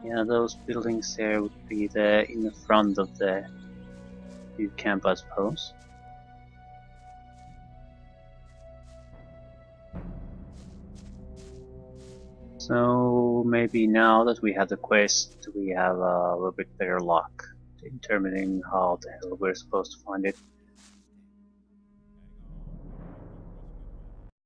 Speaker 1: Yeah, those buildings there would be in the front of the new camp, I suppose. So maybe now that we have the quest, we have a little bit better luck determining how the hell we're supposed to find it.